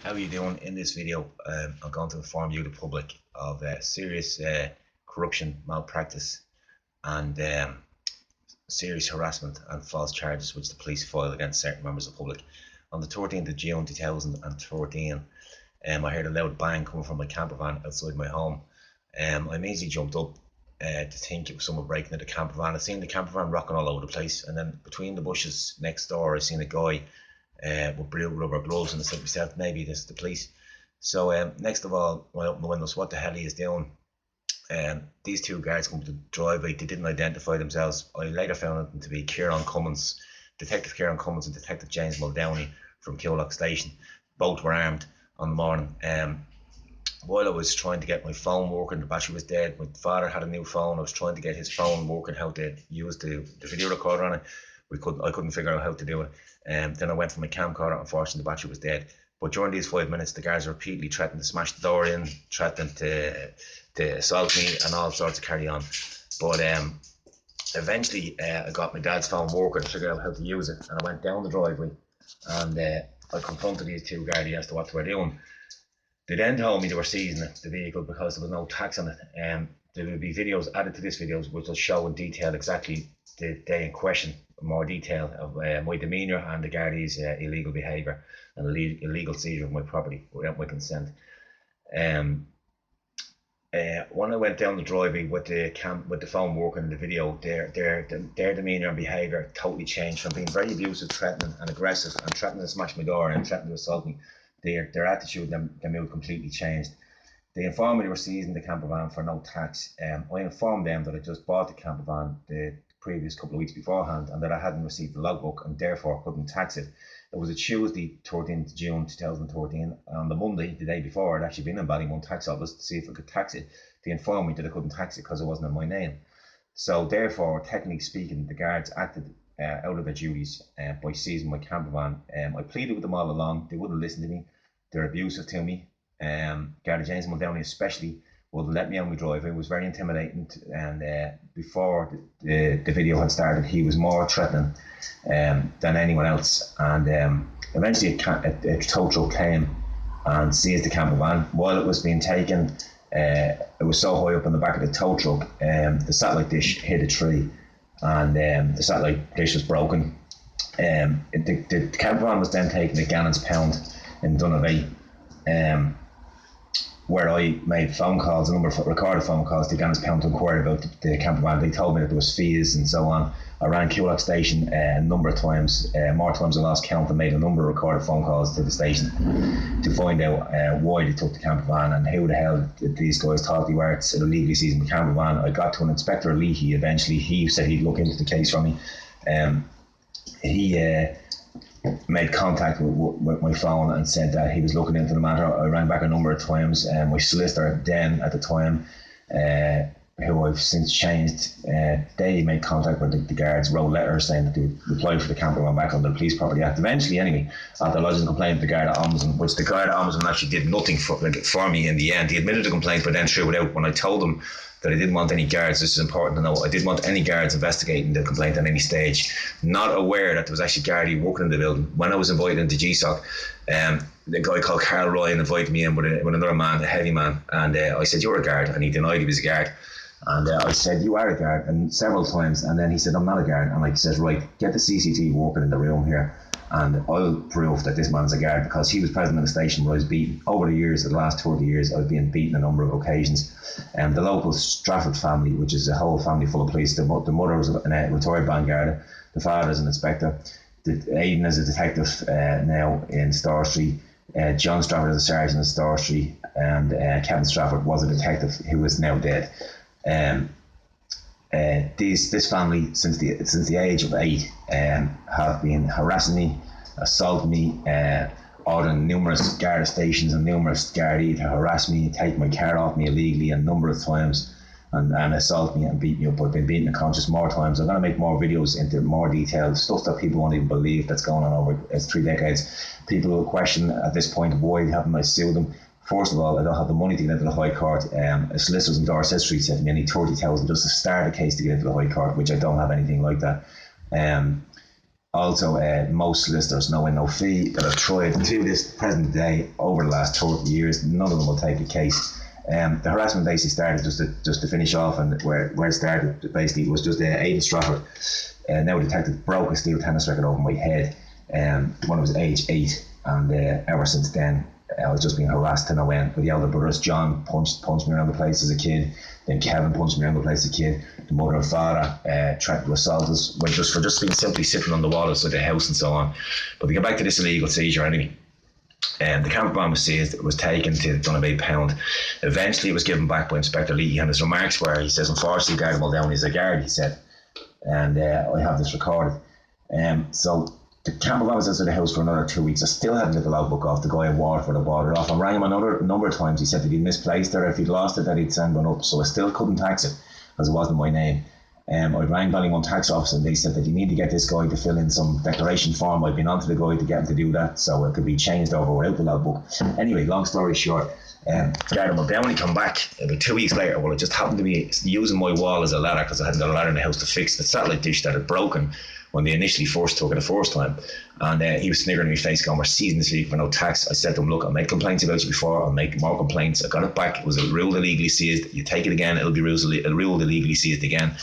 How are you doing? In this video, I'm going to inform you, the public, of serious corruption, malpractice, and serious harassment and false charges which the police filed against certain members of the public. On the 13th of June 2013, I heard a loud bang coming from my camper van outside my home. I immediately jumped up to think it was someone breaking into the camper van. I seen the camper van rocking all over the place, and then between the bushes next door, I seen a guy with blue rubber gloves, and I said to myself, maybe this is the police. So next of all, when I opened the windows, what the hell he is doing? These two guards come to the driveway. They didn't identify themselves. I later found them to be Ciaran Cummins, Detective Ciaran Cummins and Detective James Muldowney from Killock Station. Both were armed on the morning. While I was trying to get my phone working, the battery was dead. My father had a new phone. I was trying to get his phone working, how to use the video recorder on it. I couldn't figure out how to do it. Then I went for my camcorder. Unfortunately, the battery was dead. But during these 5 minutes, the guards repeatedly threatened to smash the door in, threatened to assault me, and all sorts of carry on. But eventually, I got my dad's phone working, figured out how to use it, and I went down the driveway, and I confronted these two guards as to what they were doing. They then told me they were seizing the vehicle because there was no tax on it. There will be videos added to this video which will show in detail exactly the day in question, more detail of my demeanour and the guardies' illegal behaviour and illegal seizure of my property without my consent. When I went down the driveway with the phone working in the video, their demeanour and behaviour totally changed from being very abusive, threatening and aggressive, and threatening to smash my door and threatening to assault me. Their attitude, their mood completely changed. They informed me they were seizing the camper van for no tax. I informed them that I just bought the camper van the previous couple of weeks beforehand, and that I hadn't received the logbook and therefore couldn't tax it. It was a Tuesday, 13th June 2013. On the Monday, the day before, I'd actually been in Ballymun tax office to see if I could tax it. They informed me that I couldn't tax it because it wasn't in my name. So therefore, technically speaking, the guards acted out of their duties by seizing my camper van. I pleaded with them all along. They wouldn't listen to me. They're abusive to me. Garda James Muldowney especially wouldn't let me on my driveway. It was very intimidating, and before the video had started, he was more threatening than anyone else. And eventually a tow truck came and seized the camper van. While it was being taken, it was so high up in the back of the tow truck, the satellite dish hit a tree, and the satellite dish was broken. The camper van was then taken to Gannon's Pound in Dunavay, where I made phone calls, a number of recorded phone calls to Gannon's Pound to inquire about the camper van. They told me that there was fees and so on. I ran Killock Station a number of times, more times than lost count, and made a number of recorded phone calls to the station to find out why they took the camper van and who the hell these guys thought they were illegally seizing the camper van. I got to an Inspector Leahy eventually. He said he'd look into the case for me. He made contact with my phone and said that he was looking into the matter. I rang back a number of times, and my solicitor then at the time, who I've since changed, they made contact with the guards, wrote letters saying that they would apply for the camper van back under the Police Property Act. Eventually, anyway, after lodging a complaint with the Garda Ombudsman, which the Garda Ombudsman actually did nothing for me in the end. He admitted the complaint, but then threw it out when I told him that I didn't want any guards. This is important to know. I didn't want any guards investigating the complaint at any stage. Not aware that there was actually Gardaí working in the building. When I was invited into GSOC, the guy called Carl Ryan invited me in with another man, a heavy man, and I said, "You're a guard," and he denied he was a guard. And I said, "You are a guard," and several times, and then he said, "I'm not a guard." And I said, "Right, get the CCTV working in the room here, and I'll prove that this man's a guard," because he was present in the station where I was beaten. Over the years, the last 20 years, I've been beaten a number of occasions. The local Strafford family, which is a whole family full of police, the mother was a retired band guard, the father is an inspector, Aidan is a detective now in Star Street, John Strafford is a sergeant in Star Street, and Kevin Strafford was a detective who is now dead. This family, since the age of 8, have been harassing me, assaulting me, ordering numerous Garda stations and numerous Gardaí to harass me, take my car off me illegally a number of times, and assault me and beat me up. I've been beaten unconscious more times. I'm going to make more videos into more detail, stuff that people won't even believe that's going on over 3 decades. People will question at this point why haven't I sued them. First of all, I don't have the money to get into the High Court. A solicitor's in Dorset Street said me I need 30,000 just to start a case to get into the High Court, which I don't have anything like that. Also, most solicitors know in no fee that have tried to this present day over the last 30 years. None of them will take a case. The harassment basically started just to finish off, and where it started basically was just Aidan Stratford. Now a detective broke a steel tennis racket over my head when I was age 8, and ever since then I was just being harassed to no end. With the elder brothers, John punched me around the place as a kid. Then Kevin punched me around the place as a kid. The mother and father tried to assault us for just being simply sitting on the wall outside the house and so on. But to get back to this illegal seizure anyway, the camper van was seized. It was taken to £108. Eventually it was given back by Inspector Lee, and his remarks were, he says, unfortunately Garda Muldowney is a guard, he said, and I have this recorded. So the camper van was outside the house for another 2 weeks. I still hadn't got the logbook off. The guy in Waterford had bought it off. I rang him another number of times. He said that he'd misplaced it, or if he'd lost it that he'd send one up. So I still couldn't tax it because it wasn't my name. I rang Ballymun tax office, and they said that you need to get this guy to fill in some declaration form. I've been on to the guy to get him to do that, so it could be changed over without the logbook. Anyway, long story short, Garda Muldowney come back about 2 weeks later. Well, it just happened to be using my wall as a ladder because I hadn't got a ladder in the house to fix the satellite dish that had broken when they initially first took it the first time. And he was sniggering in my face going, we're seizing this vehicle for no tax. I said to him, look, I'll make complaints about you before, I'll make more complaints. I got it back, it was ruled illegally seized. You take it again, it'll be ruled illegally seized again.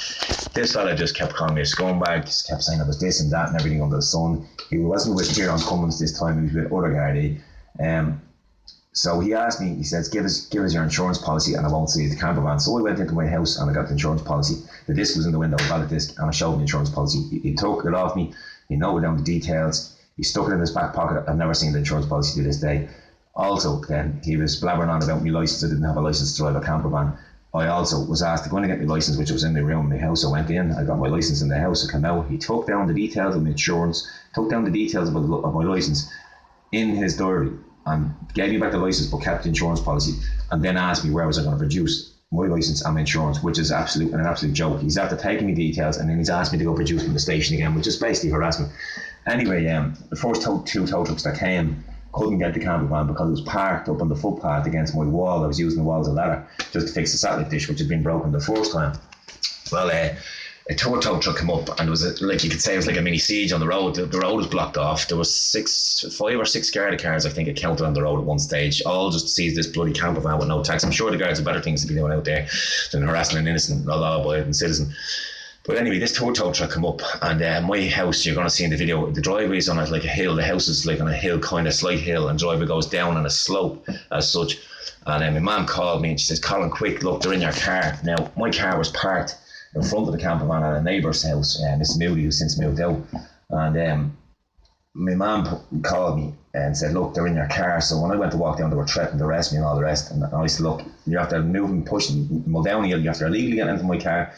This fella just kept calling me a scumbag, just kept saying I was this and that and everything under the sun. He wasn't with Ciaran Cummins this time, he was with other Gardaí. So he asked me, he says, give us your insurance policy and I won't seize the camper van. So I went into my house and I got the insurance policy. The disc was in the window, a valid disc, and I showed him the insurance policy. He took it off me, he noted down the details, he stuck it in his back pocket. I've never seen the insurance policy to this day. Also, then he was blabbering on about my license. I didn't have a license to drive a camper van. I also was asked to go in and get my license, which was in the room in the house. I went in, I got my license in the house, I came out. He took down the details of my insurance, took down the details of my license in his diary, and gave me back the license but kept the insurance policy, and then asked me where was I going to produce my license and my insurance, which is an absolute joke. He's after taking me details and then he's asked me to go produce them in the station again, which is basically harassment. Anyway, the first two tow trucks that came couldn't get the camper van because it was parked up on the footpath against my wall. I was using the wall as a ladder just to fix the satellite dish, which had been broken the first time. Well, a tow truck came up, and it was like you could say it was like a mini siege on the road. The road was blocked off. There was 5 or 6 Garda cars, I think, it counted on the road at one stage, all just to seize this bloody camper van with no tax. I'm sure the guards have better things to be doing out there than harassing an innocent, law-abiding citizen. But anyway, this tow truck come up, and my house, you're going to see in the video, the driveway is on like a hill. The house is like on a hill, kind of slight hill, and the driveway goes down on a slope as such. And my mum called me and she says, Colin, quick, look, they're in your car. Now, my car was parked in front of the camper van at a neighbour's house, Miss Moody, who's since moved out. And my mum called me and said, look, they're in your car. So when I went to walk down, they were threatening to arrest me and all the rest. And I said, look, you have to move and push Muldowney, you have to illegally get into my car.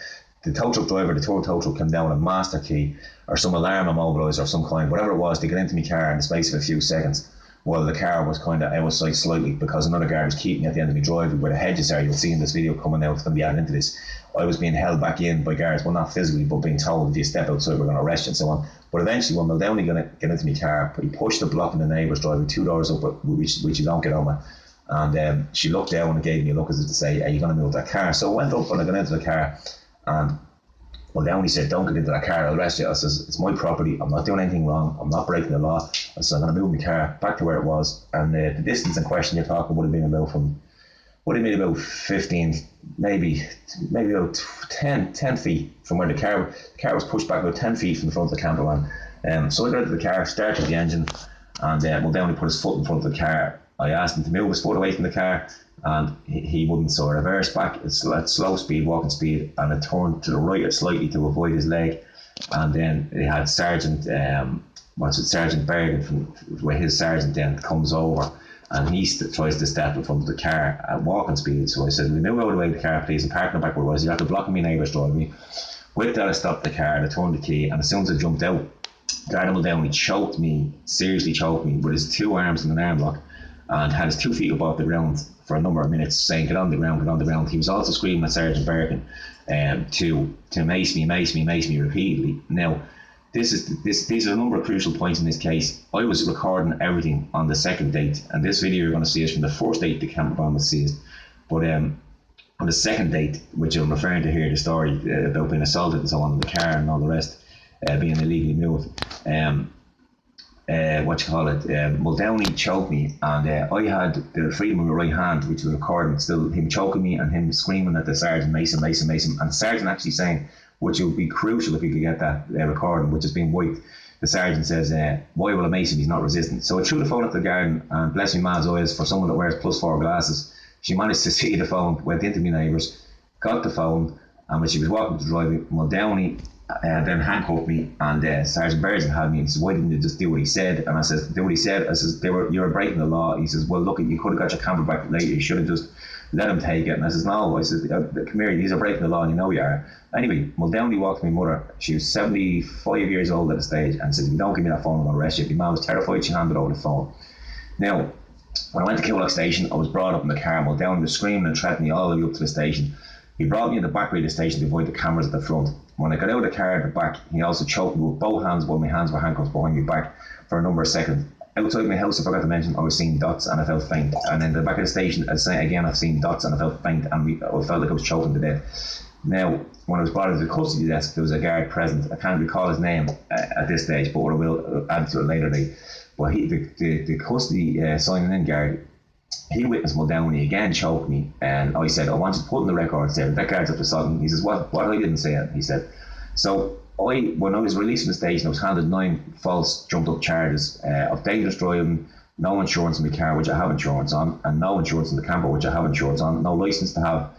The tow truck driver, the tow truck came down a master key or some alarm immobiliser or some kind, whatever it was, to get into my car in the space of a few seconds. Well, the car was kind of out of sight slightly because another guard was keeping me at the end of my driveway where the hedges are. You'll see in this video coming out, it's going to be added into this. I was being held back in by guards, well, not physically, but being told if you step outside, we're going to arrest you and so on. But eventually, when Muldowney got into my car, he pushed the block in the neighbour's driveway 2 doors up, which you don't get over. And she looked down and gave me a look as if to say, are you going to move that car? So I went up and I got into the car, and Muldowney said, don't get into that car, I'll arrest you. I says, it's my property, I'm not doing anything wrong, I'm not breaking the law. I said, I'm going to move my car back to where it was. And the distance in question you're talking would have been about 15, maybe about 10 feet from where the car was pushed back about 10 feet from the front of the camper van. So I got into the car, started the engine, and Muldowney put his foot in front of the car. I asked him to move his foot away from the car, and he wouldn't. So I reversed back at slow speed, walking speed, and I turned to the right slightly to avoid his leg. And then they had Sergeant Bergin, where his sergeant then comes over, and he tries to step in front of the car at walking speed. So I said, we move out of the way of the car, please, and park in the back where it was. You have to block my neighbour's driveway. With that, I stopped the car and I turned the key, and as soon as I jumped out, Garda Muldowney seriously choked me with his 2 arms in an arm lock, and had his 2 feet above the ground for a number of minutes, saying, get on the ground, get on the ground. He was also screaming at Sergeant Bergin to mace me repeatedly. Now, these are a number of crucial points in this case. I was recording everything on the second date, and this video you're going to see is from the first date the camper van was seized. But on the second date, which I'm referring to here, the story about being assaulted and so on in the car and all the rest, being illegally moved. Muldowney choked me, and I had the freedom of my right hand, which was recording still him choking me and him screaming at the sergeant, Mason, Mason, Mason, and the sergeant actually saying, which would be crucial if we could get that recording, which has been wiped. The sergeant says, why will a Mason, he's not resistant. So I threw the phone at the garden, and bless me man's eyes, for someone that wears +4 glasses, she managed to see the phone, went into my neighbours, got the phone, and when she was walking to the driveway, Muldowney then handcuffed me, and Sergeant Bergin had me, and he says, why didn't you just do what he said? And I says, do what he said? I says, you're breaking the law. He says, well, look, you could have got your camera back later, you should have just let him take it. And I says, no. I says, come here, these are breaking the law, and you know you are. Anyway, Muldowney walked my mother. She was 75 years old at the stage, and said, if you don't give me that phone, I'm going to arrest you. My mum was terrified, she handed over the phone. Now, when I went to Killock Station, I was brought up in the car. Muldowney was screaming and threatening me all the way up to the station. He brought me in the back way of the station to avoid the cameras at the front. When I got out of the car at the back, he also choked me with both hands while my hands were handcuffed behind my back for a number of seconds. Outside my house, I forgot to mention, I was seeing dots and I felt faint. And in the back of the station, I've seen dots and I felt faint, and I felt like I was choking to death. Now, when I was brought into the custody desk, there was a guard present. I can't recall his name at this stage, but I will add to it later date. Well, the custody signing in guard, he witnessed Muldowney again choke me, and I said, I want you to put in the records there. That guard's up to something. He says, what? I didn't say it, he said. So when I was released from the station, I was handed 9 false jumped up charges of dangerous driving, no insurance in the car, which I have insurance on, and no insurance in the camper, which I have insurance on, no license to have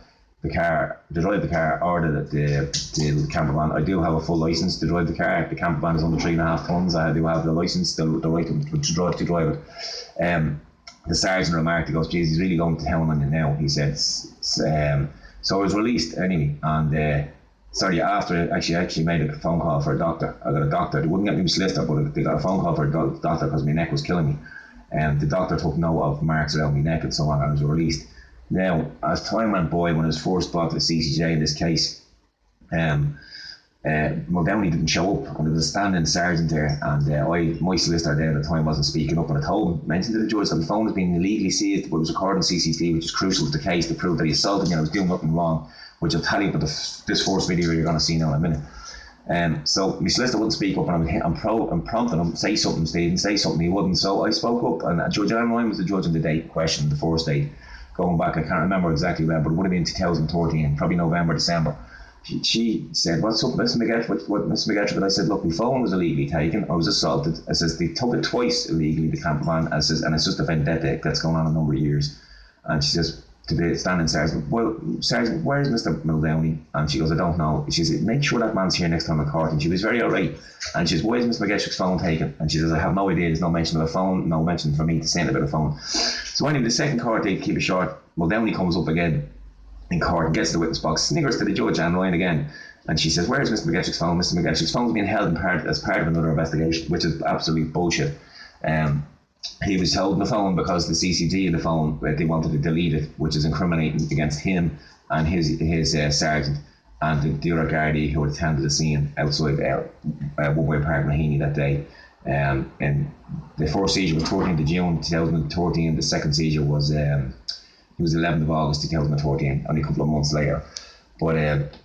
the car, to drive the car, or the camper van. I do have a full license to drive the car. The camper van is under 3.5 tons. I do have the license, the right to drive it. The sergeant remarked, he goes, geez, he's really going to town on you now, he said. So I was released anyway, and after I actually made a phone call for a doctor. I got a doctor. They wouldn't get me a solicitor, but they got a phone call for a doctor because my neck was killing me. And the doctor took note of marks around my neck and so on, and I was released. Now, as time went by, when I was first brought to the CCJ in this case, Muldowney didn't show up, and there was a standing sergeant there, and my solicitor there at the time wasn't speaking up, and I told him, mentioned to the judge that the phone was being illegally seized, but it was recorded on CCTV, which is crucial to the case to prove that he assaulted me and I was doing nothing wrong, which I'll tell you about this first video you're going to see now in a minute. So my solicitor wouldn't speak up, and I'm prompting him, say something, Stephen, say something. He wouldn't, so I spoke up, and Judge Ciaran was the judge on the date question, the first date, going back, I can't remember exactly when, but it would have been 2013, probably November, December. She said, what's up, Mr. McGettrick? What Mr. McGettrick? I said, look, my phone was illegally taken. I was assaulted. I says, they took it twice illegally, the camper van. I says, and it's just a vendetta that's going on a number of years. And she says to the standing sergeant, well, Sergeant, where's Mr. Muldowney? And she goes, I don't know. She says, make sure that man's here next time in court. And she was very alright. And she says, why is Mr. McGettrick's phone taken? And she says, I have no idea. There's no mention of a phone, no mention for me to say about a phone. So anyway, the second court date, keep it short, Muldowney comes up again in court and gets to the witness box, sniggers to the judge and Ryan again, and she says, where's Mr. McGettrick's phone? Mr. McGettrick's phone's being held as part of another investigation, which is absolute bullshit. He was holding the phone because the CCTV in the phone, they wanted to delete it, which is incriminating against him and his sergeant and the other guardie who had attended the scene outside One-Way Park, Maheny that day. And the first seizure was 14th of June 2013. The second seizure was it was 11th of August 2014, only a couple of months later. But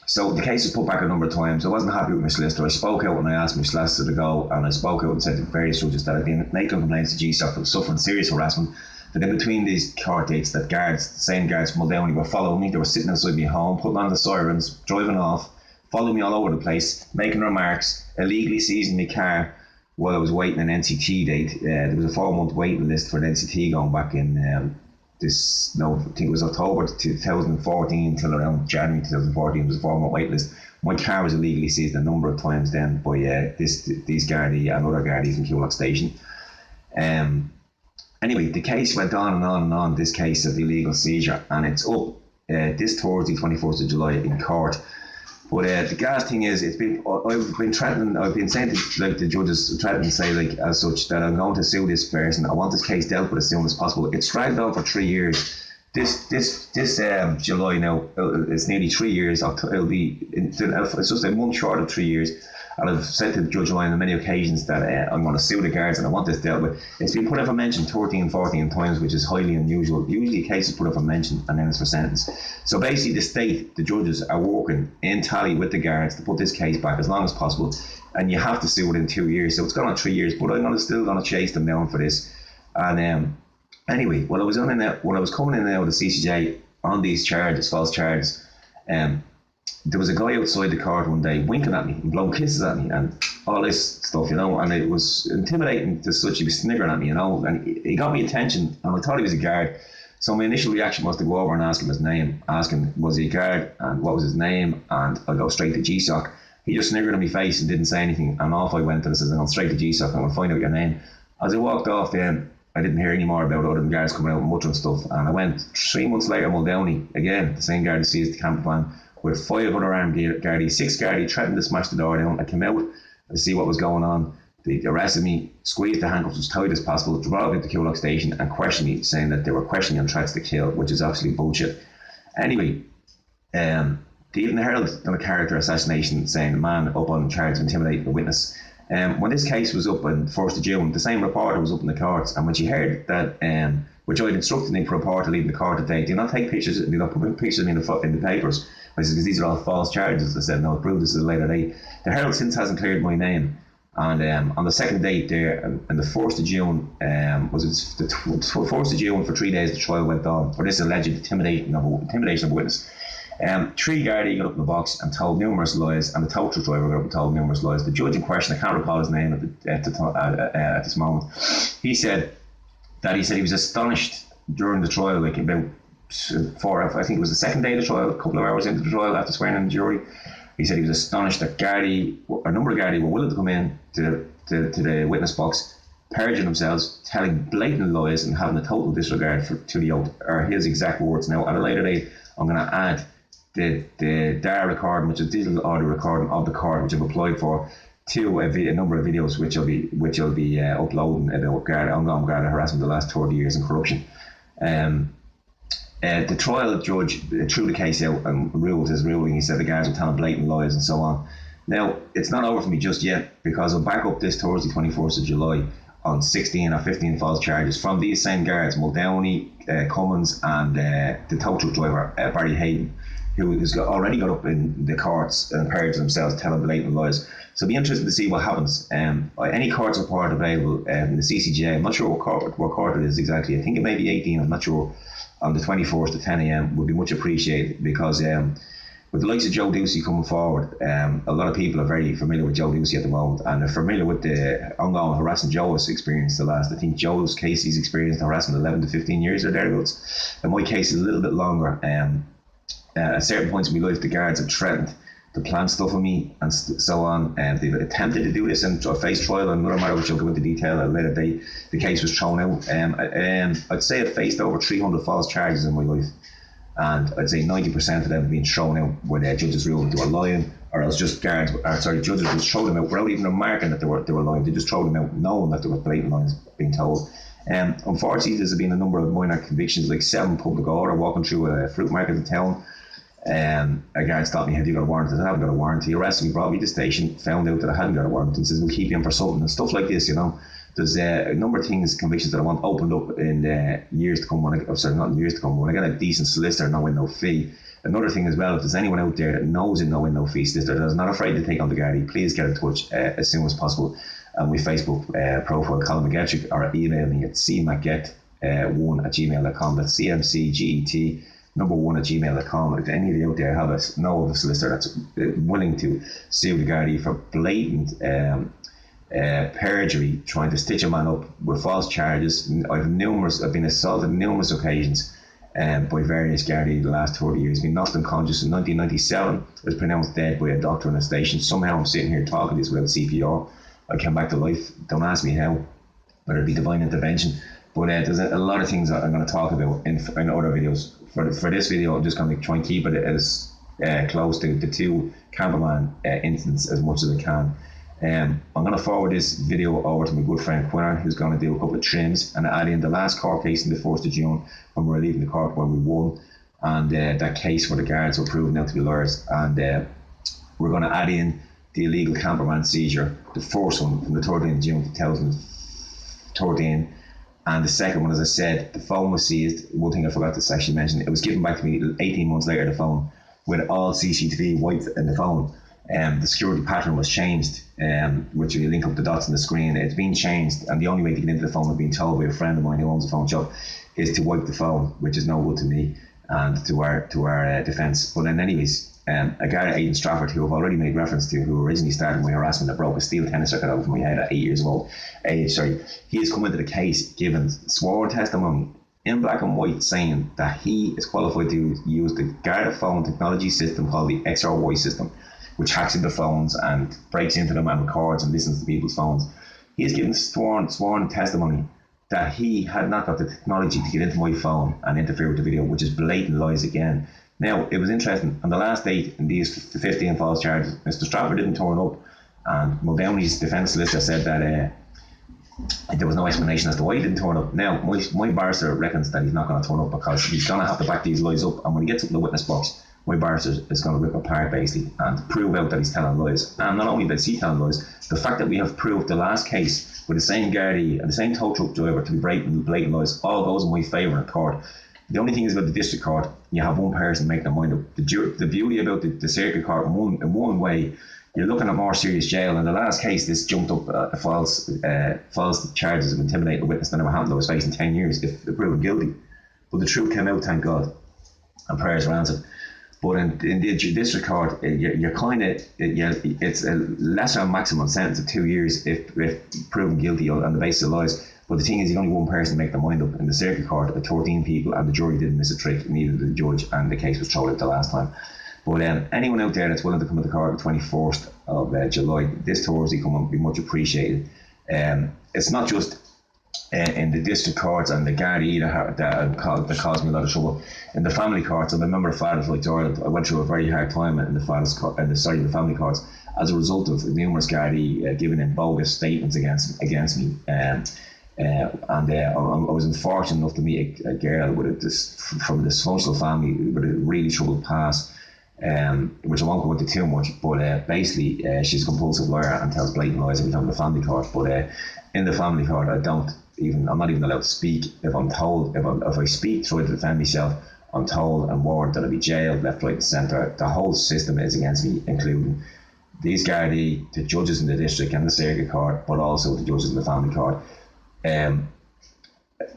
so the case was put back a number of times. I wasn't happy with my solicitor. I spoke out and I asked my solicitor to go, and I spoke out and said to various judges that I'd been making complaints to GSOC for suffering serious harassment. That in between these court dates, that the same guards from Muldowney were following me. They were sitting outside my home, putting on the sirens, driving off, following me all over the place, making remarks, illegally seizing my car while I was waiting an NCT date. There was a 4-month waiting list for the NCT going back in I think it was October 2014 till around January 2014. It was a 4-month wait list. My car was illegally seized a number of times then by these Gardaí and other Gardaí from Killock Station. Anyway, the case went on and on and on, this case of illegal seizure, and it's up this Thursday, 24th of July in court. But the gas thing is, I've been saying to the judges, threatening to say as such that I'm going to sue this person. I want this case dealt with as soon as possible. It's dragged on for 3 years. This July now, it's nearly 3 years. It's just a month short of 3 years. And I've said to Judge Ryan on many occasions that I'm going to sue the guards and I want this dealt with. It's been put up for mention 13, 14 times, which is highly unusual. Usually a case is put up for mention and then it's for sentence. So basically the state, the judges are working in tally with the guards to put this case back as long as possible. And you have to sue within 2 years. So it's gone on 3 years, but I'm still going to chase them down for this. And anyway, when I was coming in now with the CCJ on these charges, false charges, there was a guy outside the court one day winking at me and blowing kisses at me and all this stuff, you know, and it was intimidating to such. He was sniggering at me, you know, and he got me attention and I thought he was a guard. So my initial reaction was to go over and ask him his name, ask him was he a guard and what was his name, and I'll go straight to GSOC. He just sniggered in my face and didn't say anything, and off I went and I said, I'm going straight to GSOC and I'm going to find out your name. As I walked off then, I didn't hear any more about it other than guards coming out and muttering stuff, and I went 3 months later to Muldowney, again, the same guard that seized the camper van, with 5 other armed Gardaí, 6 Gardaí threatened to smash the door down. I came out to see what was going on. They arrested me, squeezed the handcuffs as tight as possible, brought me to Coolock station and questioned me, saying that they were questioning on threats to kill, which is absolutely bullshit. Anyway, the Evening Herald done a character assassination saying a man up on charge of intimidating a witness. When this case was up on 1st of June, the same reporter was up in the courts, and when she heard that, which I had instructed the reporter leaving the court today, do not take pictures, do not put pictures of me in the papers. I said, because these are all false charges. I said, no, I'll prove this at a later date. The Herald since hasn't cleared my name. And on the second date there, and the 1st of June, was it the 1st of June, for 3 days the trial went on for this alleged intimidation of a witness. 3 Gardaí got up in the box and told numerous lies, and the tow truck driver got up and told numerous lies. The judge in question, I can't recall his name at this moment, he said he was astonished during the trial, like about 4, I think it was the second day of the trial, a couple of hours into the trial after swearing in the jury. He said he was astonished that a number of Gardaí were willing to come in to the witness box, purging themselves, telling blatant lies and having a total disregard to the oath, or his exact words. Now, at a later date, I'm going to add the DAR recording, which is digital audio recording of the court, which I've applied for, to a number of videos which I'll be uploading about ongoing Garda harassment the last 30 years and corruption. The trial judge threw the case out and ruled his ruling. He said the guards were telling blatant lies and so on. Now, it's not over for me just yet, because I'll back up this Thursday, 24th of July, on 16 or 15 false charges from these same guards, Muldowney, Cummins, and the tow truck driver, Barry Hayden, who has already got up in the courts and purged themselves telling blatant lies. So it'll be interesting to see what happens. Any courts report available in the CCJ, I'm not sure what court it is exactly. I think it may be 18, I'm not sure. On the 24th at 10 a.m. would be much appreciated, because with the likes of Joe Ducey coming forward, a lot of people are very familiar with Joe Ducey at the moment, and they're familiar with the ongoing harassment Joe has experienced I think Joe's case, he's experienced harassment 11 to 15 years or thereabouts. And my case is a little bit longer. At certain points in my life, the guards have threatened to plan stuff on me and so on, and they've attempted to do this in a face trial on another matter, which I'll go into detail at a later date. The case was thrown out. I'd say I've faced over 300 false charges in my life, and I'd say 90% of them have been thrown out where the judges ruled they were lying, or else just judges just throw them out without even remarking that they were lying. They just throw them out knowing that there were blatant lies being told. Unfortunately, there's been a number of minor convictions, like 7 public order, walking through a fruit market in town. A guard stopped me, have you got a warrant? I said, I haven't got a warrant. He arrested me, brought me to the station, found out that I hadn't got a warrant, and says, we'll keep you in for something, and stuff like this, you know. There's a number of things, convictions that I want opened up in years to come, not in years to come, when I get a decent solicitor, no win, no fee. Another thing as well, if there's anyone out there that knows a no win, no fee solicitor that is not afraid to take on the Gardaí, please get in touch as soon as possible. And my Facebook profile, Colin McGettrick, or email me at cmcget1@gmail.com. That's CMCGET #1@gmail.com. If any of you out there know of a solicitor that's willing to sue the Gardaí for blatant perjury, trying to stitch a man up with false charges. I've been assaulted on numerous occasions by various Gardaí in the last 30 years. Been knocked unconscious in 1997. I was pronounced dead by a doctor in a station. Somehow I'm sitting here talking this without CPR. I came back to life. Don't ask me how, whether it be divine intervention. But there's a lot of things that I'm going to talk about in other videos. For this video, I'm just going to try and keep it as close to the 2 cameraman incidents as much as I can. I'm going to forward this video over to my good friend Quinner, who's going to do a couple of trims and add in the last court case in the 1st of June when we were leaving the court when we won, and that case where the guards were proven out to be liars. And we're going to add in the illegal campervan seizure, the first one from the 13th of June 2013, and the second one, as I said, the phone was seized. One thing I forgot to actually mention, it was given back to me 18 months later, the phone, with all CCTV wiped in the phone. The security pattern was changed, which you link up the dots on the screen. It's been changed, and the only way to get into the phone, I've been told by a friend of mine who owns a phone shop, is to wipe the phone, which is no good to me and to our defence. But then anyways, a guy, Aidan Strafford, who I've already made reference to, who originally started my harassment that broke a steel tennis racket over my head at 8 years old age, he has come into the case giving sworn testimony in black and white saying that he is qualified to use the Garda phone technology system called the XRY system, which hacks into phones and breaks into them and records and listens to people's phones. He has given sworn testimony that he had not got the technology to get into my phone and interfere with the video, which is blatant lies again. Now, it was interesting. On the last date in these 15 false charges, Mr. Strafford didn't turn up, and Muldowney's defence solicitor said that there was no explanation as to why he didn't turn up. Now, my barrister reckons that he's not going to turn up because he's going to have to back these lies up, and when he gets up in the witness box, my barrister is going to rip apart basically and prove out that he's telling lies. And not only that he's telling lies, the fact that we have proved the last case with the same Gardaí and the same tow truck driver to be blatant lies all goes in my favour in court. The only thing is about the district court, you have one person making their mind up. The beauty about the circuit court, in one way, you're looking at more serious jail. In the last case, this jumped up false charges of intimidating a witness that never happened. I was facing 10 years if proven guilty. But the truth came out, thank God, and prayers were answered. But in the district court, you're kind of, it's a lesser and maximum sentence of 2 years if proven guilty on the basis of lies. But the thing is, only one person to make their mind up. In the circuit court, 13 people, and the jury didn't miss a trick, neither did the judge, and the case was thrown out the last time. But anyone out there that's willing to come to court on the 21st of July, this Thursday, come on, be much appreciated. It's not just in the district courts and the Garda that caused me a lot of trouble. In the family courts, I'm a member of Fathers Rights Ireland. I went through a very hard time in the family courts as a result of numerous Garda giving in bogus statements against me. I was unfortunate enough to meet a girl from a dysfunctional family with a really troubled past, which I won't go into too much, but basically she's a compulsive liar and tells blatant lies every time in the family court. But in the family court, I'm not even allowed to speak. If I'm told, if I speak, try to defend myself, I'm told and warned that I'll be jailed, left, right and centre. The whole system is against me, including these Gardaí, the judges in the district and the circuit court, but also the judges in the family court.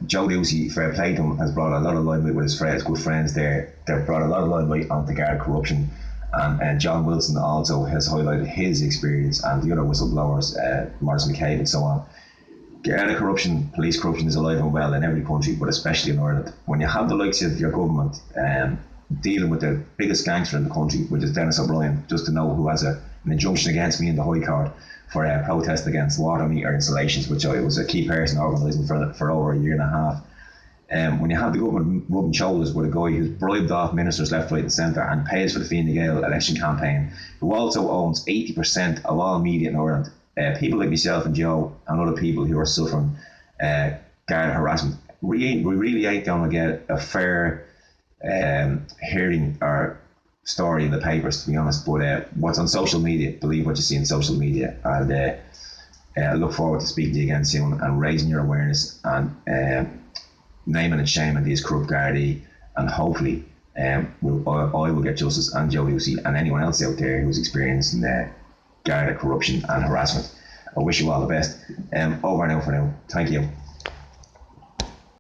Joe Lucy, fair play to him, has brought a lot of limelight with his good friends there. They've brought a lot of limelight onto Garda corruption, and John Wilson also has highlighted his experience and the other whistleblowers, Maurice McCabe and so on. Garda corruption, police corruption is alive and well in every country, but especially in Ireland. When you have the likes of your government dealing with the biggest gangster in the country, which is Dennis O'Brien, just to know who has an injunction against me in the High Court for a protest against water meter installations, which I was a key person organising for over a year and a half. When you have the government rubbing shoulders with a guy who's bribed off ministers left, right and centre and pays for the Fine Gael election campaign, who also owns 80% of all media in Ireland, people like myself and Joe and other people who are suffering Garda harassment, we really ain't going to get a fair hearing or story in the papers, to be honest. But what's on social media, believe what you see in social media, and I look forward to speaking to you again soon and raising your awareness and naming and shaming these corrupt Gardaí, and hopefully I will get justice, and Joe Lucy and anyone else out there who's experiencing Garda corruption and harassment. I wish you all the best. Over and out for now. Thank you.